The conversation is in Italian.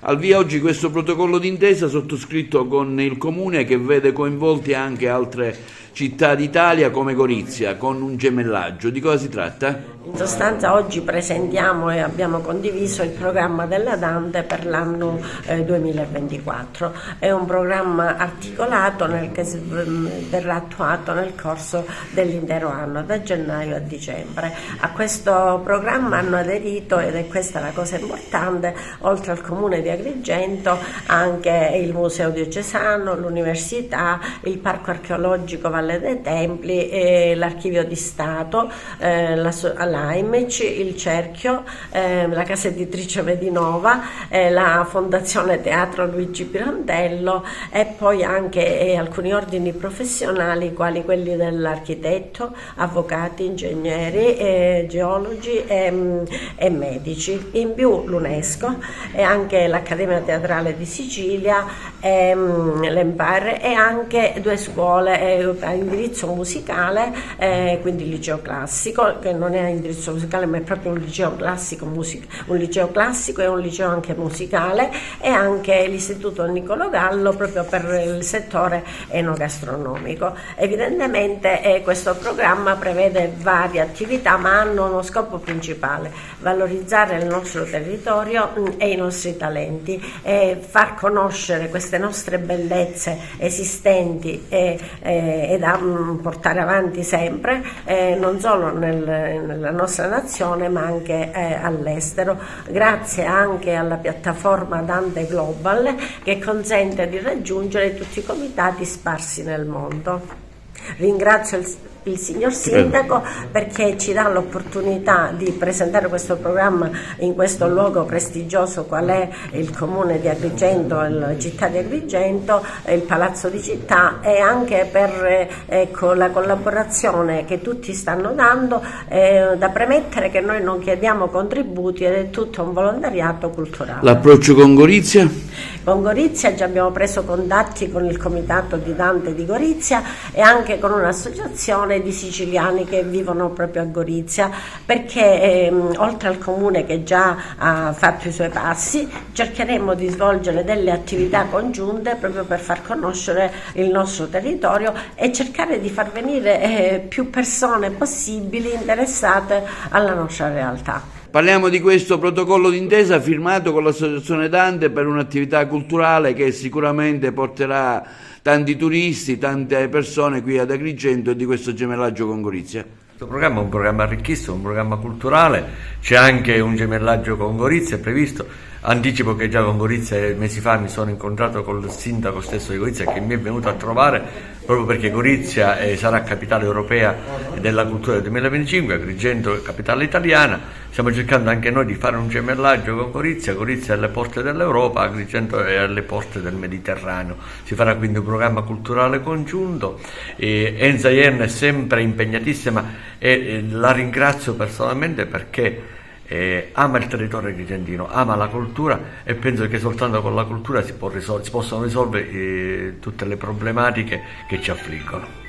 Al via oggi questo protocollo d'intesa sottoscritto con il Comune, che vede coinvolti anche altre città d'Italia come Gorizia, con un gemellaggio. Di cosa si tratta? In sostanza oggi presentiamo e abbiamo condiviso il programma della Dante per l'anno 2024. È un programma articolato che verrà attuato nel corso dell'intero anno, da gennaio a dicembre. A questo programma hanno aderito, ed è questa la cosa importante, oltre al Comune di Agrigento, anche il Museo Diocesano, l'Università, il Parco Archeologico Valle dei Templi, l'Archivio di Stato, l'AIMEC, il Cerchio, la casa editrice Medinova, la Fondazione Teatro Luigi Pirandello, e poi anche alcuni ordini professionali quali quelli dell'architetto, avvocati, ingegneri, geologi e medici. In più l'UNESCO e anche l'Accademia Teatrale di Sicilia, l'Empire, e anche due scuole a indirizzo musicale, quindi il liceo classico, che non è a indirizzo musicale ma è proprio un liceo classico, un liceo classico e un liceo anche musicale, e anche l'Istituto Niccolò Gallo proprio per il settore enogastronomico. Evidentemente questo programma prevede varie attività, ma hanno uno scopo principale: valorizzare il nostro territorio e i nostri talenti, e far conoscere queste nostre bellezze esistenti e da portare avanti sempre, non solo nella nostra nazione ma anche all'estero, grazie anche alla piattaforma Dante Global, che consente di raggiungere tutti i comitati sparsi nel mondo. Ringrazio il signor Sindaco perché ci dà l'opportunità di presentare questo programma in questo luogo prestigioso qual è il Comune di Agrigento, la città di Agrigento, il Palazzo di Città, e anche per la collaborazione che tutti stanno dando. Da premettere che noi non chiediamo contributi ed è tutto un volontariato culturale. L'approccio con Gorizia? Con Gorizia già abbiamo preso contatti con il comitato di Dante di Gorizia e anche con un'associazione di siciliani che vivono proprio a Gorizia, perché oltre al comune che già ha fatto i suoi passi, cercheremo di svolgere delle attività congiunte proprio per far conoscere il nostro territorio e cercare di far venire più persone possibili interessate alla nostra realtà. Parliamo di questo protocollo d'intesa firmato con l'associazione Dante per un'attività culturale che sicuramente porterà tanti turisti, tante persone qui ad Agrigento, e di questo gemellaggio con Gorizia. Questo programma è un programma arricchissimo, un programma culturale, c'è anche un gemellaggio con Gorizia, è previsto. Anticipo che già con Gorizia mesi fa mi sono incontrato col sindaco stesso di Gorizia, che mi è venuto a trovare proprio perché Gorizia sarà capitale europea della cultura del 2025, Agrigento è capitale italiana. Stiamo cercando anche noi di fare un gemellaggio con Gorizia. Gorizia è alle porte dell'Europa, Agrigento è alle porte del Mediterraneo. Si farà quindi un programma culturale congiunto. Enza Ien è sempre impegnatissima e la ringrazio personalmente perché ama il territorio agrigentino, ama la cultura, e penso che soltanto con la cultura si possono risolvere tutte le problematiche che ci affliggono.